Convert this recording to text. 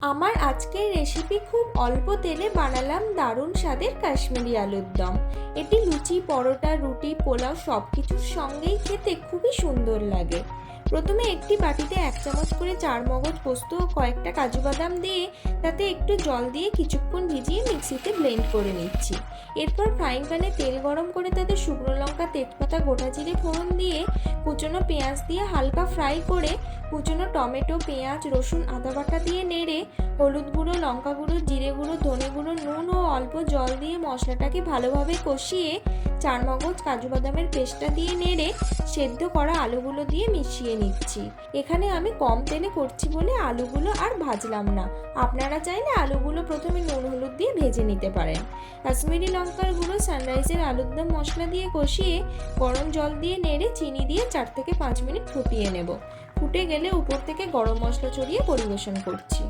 আমার আজকের রেসিপি খুব অল্প তেলে বানালাম দারুণ স্বাদের কাশ্মীরি আলুর দম। এটি লুচি, পরোটা, রুটি, পোলাও সব কিছুর সঙ্গেই খেতে খুবই সুন্দর লাগে। প্রথমে একটি বাটিতে 1 চামচ করে চারমগজ পোস্ত ও কয়েকটা কাজু বাদাম দিয়ে তাতে একটু জল দিয়ে কিছুক্ষণ ভিজিয়ে মিক্সিতে ব্লেন্ড করে নিচ্ছি। এরপর ফ্রাইং প্যানে তেল গরম করে তাতে শুকনো লঙ্কা, তেজপাতা, গোটা জিরে ফোড়ন দিয়ে কুচনো পেঁয়াজ দিয়ে হালকা ফ্রাই করে কুচনো টমেটো, পেঁয়াজ, রসুন, আদা বাটা দিয়ে নেড়ে হলুদ গুঁড়ো, লঙ্কা গুঁড়ো, জিরে গুঁড়ো, ধনে গুঁড়ো, নুন ও অল্প জল দিয়ে মশলাটাকে ভালোভাবে কষিয়ে চারমগজ, কাজু বাদামের পেস্টটা দিয়ে নেড়ে সেদ্ধ করা আলুগুলো দিয়ে মিশিয়ে নিচ্ছি। এখানে আমি কম তেলে করছি বলে আলুগুলো আর ভাজলাম না। আপনারা চাইলে আলুগুলো প্রথমে নুন হলুদ দিয়ে ভেজে নিতে পারেন। কাশ্মীরি লঙ্কার গুঁড়ো, সানরাইজের আলুর দম মশলা দিয়ে কষিয়ে গরম জল দিয়ে নেড়ে চিনি দিয়ে 4 থেকে 5 মিনিট ফুটিয়ে নেব। ফুটে গেলে উপর থেকে গরম মশলা ছড়িয়ে পরিবেশন করছি।